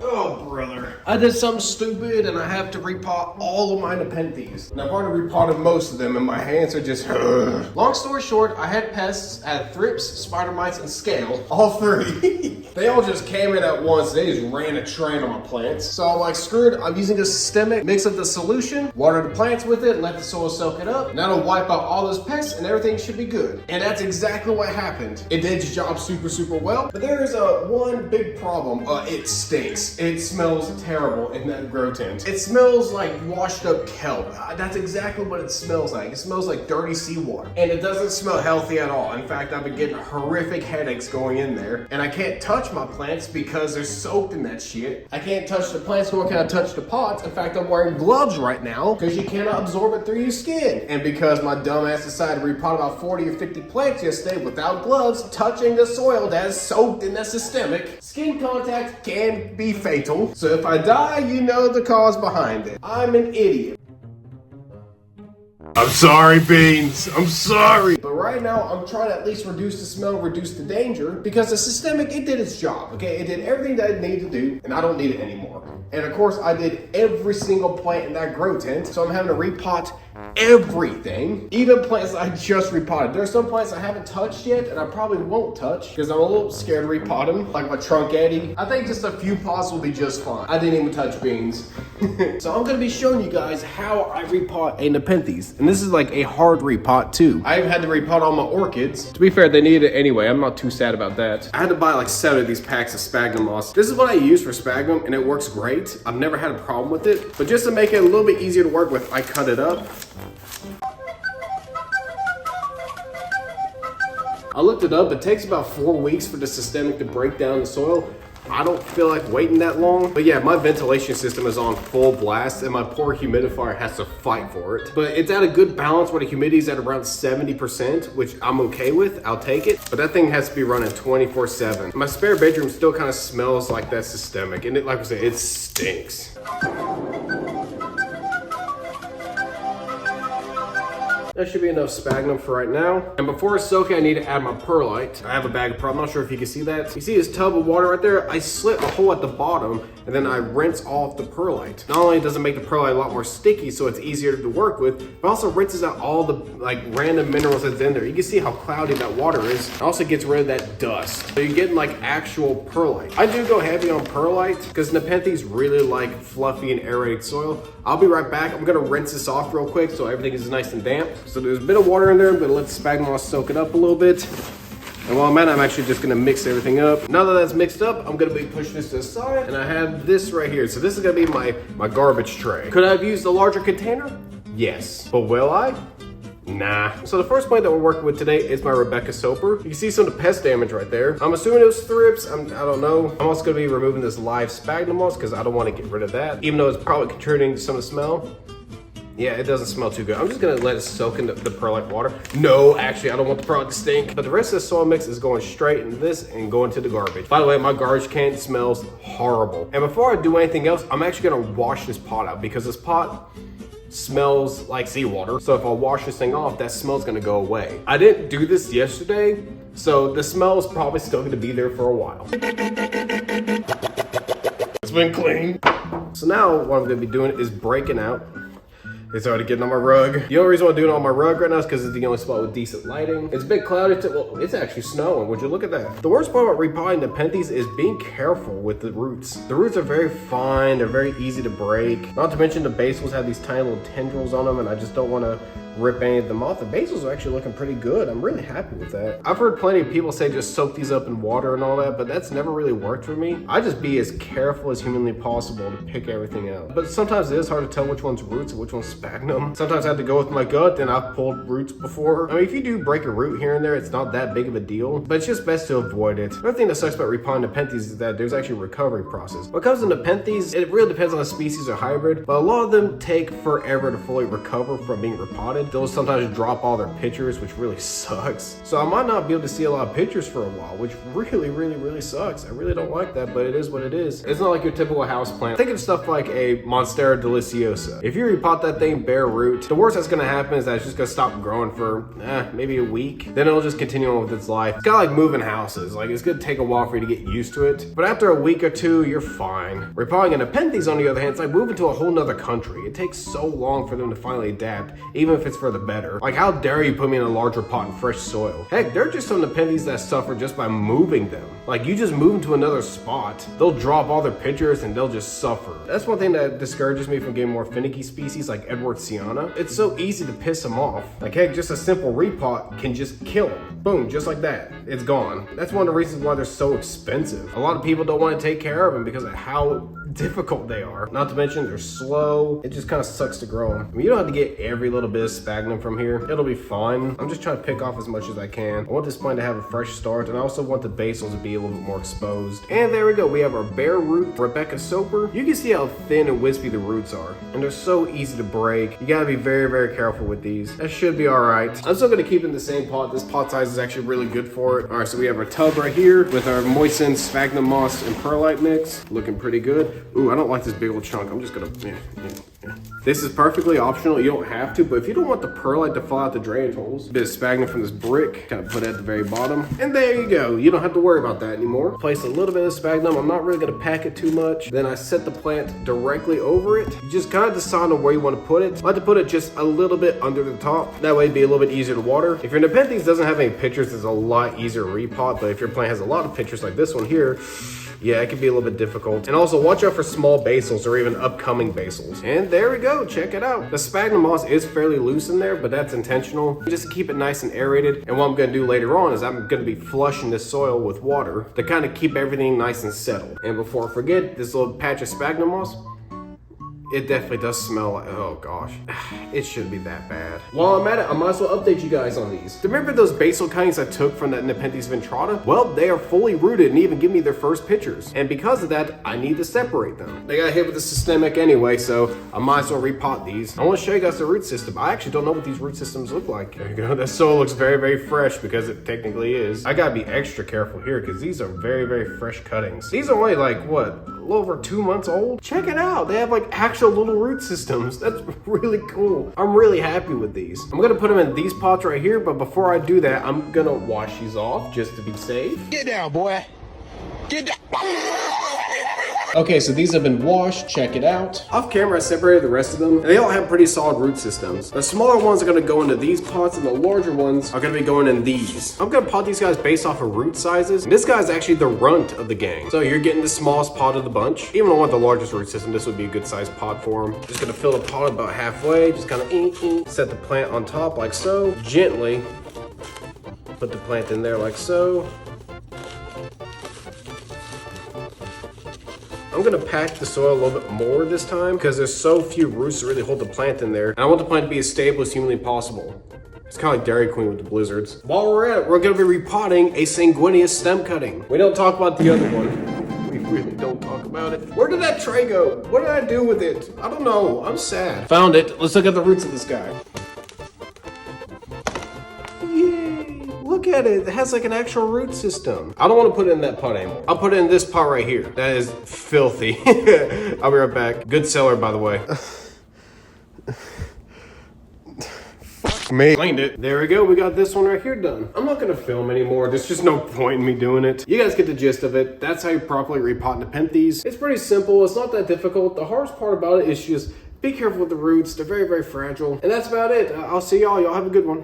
Oh, brother. I did something stupid and I have to repot all of my Nepenthes. And I've already repotted most of them and my hands are just Long story short, I had pests, I had thrips, spider mites, and scale. All three. They all just came in at once. They just ran a train on my plants. So I'm like, screwed. I'm using a systemic mix of the solution, water the plants with it, and let the soil soak it up. And that'll wipe out all those pests and everything should be good. And that's exactly what happened. It did its job super, super well. But there is one big problem. It stinks. It smells terrible in that grow tent. It smells like washed up kelp. That's exactly what it smells like. It smells like dirty seawater. And it doesn't smell healthy at all. In fact, I've been getting horrific headaches going in there. And I can't touch my plants because they're soaked in that shit. I can't touch the plants, nor can I touch the pots. In fact, I'm wearing gloves right now because you cannot absorb it through your skin. And because my dumb ass decided to repot about 40 or 50 plants yesterday without gloves, touching the soil that is soaked in that systemic, skin contact can be fatal. So if I die, you know the cause behind it. I'm an idiot. I'm sorry, Beans. I'm sorry. But right now, I'm trying to at least reduce the smell, reduce the danger, because the systemic, it did its job, okay? It did everything that it needed to do, and I don't need it anymore. And of course, I did every single plant in that grow tent, so I'm having to repot everything, even plants I just repotted. There are some plants I haven't touched yet, and I probably won't touch because I'm a little scared to repot them, like my truncaty. I think just a few pots will be just fine. I didn't even touch beans. So I'm gonna be showing you guys how I repot a Nepenthes, and this is like a hard repot too. I've had to repot all my orchids. To be fair, they need it anyway. I'm not too sad about that. I had to buy like 7 of these packs of sphagnum moss. This is what I use for sphagnum, and it works great. I've never had a problem with it, but just to make it a little bit easier to work with, I cut it up. I looked it up, it takes about 4 weeks for the systemic to break down the soil. I don't feel like waiting that long. But yeah, my ventilation system is on full blast and my poor humidifier has to fight for it. But it's at a good balance where the humidity is at around 70%, which I'm okay with, I'll take it. But that thing has to be running 24/7. My spare bedroom still kind of smells like that systemic. And it, like I said, it stinks. That should be enough sphagnum for right now. And before it's soaking, I need to add my perlite. I have a bag of perlite. I'm not sure if you can see that. You see this tub of water right there? I slit a hole at the bottom and then I rinse off the perlite. Not only does it make the perlite a lot more sticky so it's easier to work with, but also rinses out all the like random minerals that's in there. You can see how cloudy that water is. It also gets rid of that dust. So you're getting like actual perlite. I do go heavy on perlite because Nepenthes really like fluffy and aerated soil. I'll be right back. I'm gonna rinse this off real quick so everything is nice and damp. So there's a bit of water in there. I'm gonna let the sphagnum moss soak it up a little bit. And while I'm at it, I'm actually just gonna mix everything up. Now that that's mixed up, I'm gonna be pushing this to the side. And I have this right here. So this is gonna be my garbage tray. Could I have used a larger container? Yes. But will I? Nah. So the first plant that we're working with today is my Rebecca Soper. You can see some of the pest damage right there. I'm assuming it was thrips. I don't know. I'm also gonna be removing this live sphagnum moss because I don't want to get rid of that, even though it's probably contributing to some of the smell. Yeah, it doesn't smell too good. I'm just gonna let it soak in the perlite water. No, actually, I don't want the perlite to stink. But the rest of the soil mix is going straight into this and going to the garbage. By the way, my garbage can smells horrible. And before I do anything else, I'm actually gonna wash this pot out because this pot smells like seawater. So if I wash this thing off, that smell's gonna go away. I didn't do this yesterday, so the smell is probably still gonna be there for a while. It's been clean. So now what I'm gonna be doing is breaking out. It's already getting on my rug. The only reason I'm doing it on my rug right now is because it's the only spot with decent lighting. It's a bit cloudy, well, it's actually snowing. Would you look at that? The worst part about repotting Nepenthes is being careful with the roots. The roots are very fine, they're very easy to break. Not to mention the basils have these tiny little tendrils on them and I just don't want to rip any of them off. The basils are actually looking pretty good. I'm really happy with that. I've heard plenty of people say just soak these up in water and all that, but that's never really worked for me. I just be as careful as humanly possible to pick everything out. But sometimes it is hard to tell which one's roots and which one's sphagnum. Sometimes I have to go with my gut, and I've pulled roots before. I mean, if you do break a root here and there, it's not that big of a deal, but it's just best to avoid it. Another thing that sucks about repotting Nepenthes is that there's actually a recovery process. When it comes to Nepenthes, it really depends on the species or hybrid, but a lot of them take forever to fully recover from being repotted. They'll sometimes drop all their pictures, which really sucks. So I might not be able to see a lot of pictures for a while, which really sucks. I really don't like that, but it is what it is. It's not like your typical house plant. Think of stuff like a Monstera deliciosa. If you repot that thing plain bare root. The worst that's gonna happen is that it's just gonna stop growing for maybe a week. Then it'll just continue on with its life. It's kind of like moving houses. Like, it's gonna take a while for you to get used to it. But after a week or two, you're fine. Repotting a Nepenthes, on the other hand, it's like moving to a whole nother country. It takes so long for them to finally adapt, even if it's for the better. Like, how dare you put me in a larger pot in fresh soil? Heck, there are just some Nepenthes that suffer just by moving them. Like, you just move them to another spot, they'll drop all their pictures and they'll just suffer. That's one thing that discourages me from getting more finicky species like Edwardsiana. It's so easy to piss them off. Like, heck, just a simple repot can just kill them. Boom, just like that. It's gone. That's one of the reasons why they're so expensive. A lot of people don't want to take care of them because of how difficult they are. Not to mention they're slow. It just kind of sucks to grow them. I mean, you don't have to get every little bit of sphagnum from here. It'll be fine. I'm just trying to pick off as much as I can. I want this plant to have a fresh start, and I also want the basils to be a little bit more exposed. And there we go. We have our bare root Rebecca Soper. You can see how thin and wispy the roots are, and they're so easy to break. You gotta be very, very careful with these. That should be all right. I'm still gonna keep it in the same pot. This pot size is actually really good for it. All right, so we have our tub right here with our moistened sphagnum moss and perlite mix. Looking pretty good. Ooh, I don't like this big old chunk. I'm just gonna, This is perfectly optional. You don't have to, but if you don't want the perlite to fall out the drainage holes, a bit of sphagnum from this brick, kind of put it at the very bottom. And there you go. You don't have to worry about that anymore. Place a little bit of sphagnum. I'm not really gonna pack it too much. Then I set the plant directly over it. You just kind of decide on where you want to put it. I like to put it just a little bit under the top. That way it'd be a little bit easier to water. If your Nepenthes doesn't have any pictures, it's a lot easier to repot. But if your plant has a lot of pictures like this one here, yeah, it can be a little bit difficult. And also watch out for small basils or even upcoming basils. And there we go, check it out. The sphagnum moss is fairly loose in there, but that's intentional. Just to keep it nice and aerated. And what I'm gonna do later on is I'm gonna be flushing this soil with water to kind of keep everything nice and settled. And before I forget, this little patch of sphagnum moss, it definitely does smell like, oh gosh, it shouldn't be that bad. While I'm at it, I might as well update you guys on these. Remember those basil cuttings I took from that Nepenthes ventrata? Well, they are fully rooted and even give me their first pictures. And because of that, I need to separate them. They got hit with the systemic anyway, so I might as well repot these. I want to show you guys the root system. I actually don't know what these root systems look like. There you go, that soil looks very, very fresh because it technically is. I gotta be extra careful here because these are very, very fresh cuttings. These are only like, what, a little over 2 months old? Check it out, they have like actual little root systems. That's really cool. I'm really happy with these. I'm gonna put them in these pots right here, but before I do that, I'm gonna wash these off just to be safe. Get down, boy. Get down. Okay, so these have been washed. Check it out. Off camera, I separated the rest of them, and they all have pretty solid root systems. The smaller ones are gonna go into these pots, and the larger ones are gonna be going in these. I'm gonna pot these guys based off of root sizes. And this guy's actually the runt of the gang. So you're getting the smallest pot of the bunch. Even though I want the largest root system, this would be a good sized pot for him. Just gonna fill the pot about halfway, just kind of set the plant on top like so. Gently put the plant in there like so. I'm gonna pack the soil a little bit more this time because there's so few roots to really hold the plant in there. And I want the plant to be as stable as humanly possible. It's kind of like Dairy Queen with the blizzards. While we're at it, we're gonna be repotting a sanguineous stem cutting. We don't talk about the other one. We really don't talk about it. Where did that tray go? What did I do with it? I don't know, I'm sad. Found it, let's look at the roots of this guy. Look at it, it has like an actual root system. I don't want to put it in that pot anymore. I'll put it in this pot right here. That is filthy. I'll be right back. Good seller, by the way. Fuck me. Cleaned it. There we go, we got this one right here done. I'm not gonna film anymore. There's just no point in me doing it. You guys get the gist of it. That's how you properly repot Nepenthes. It's pretty simple, it's not that difficult. The hardest part about it is just be careful with the roots. They're very, very fragile. And that's about it. I'll see y'all. Y'all have a good one.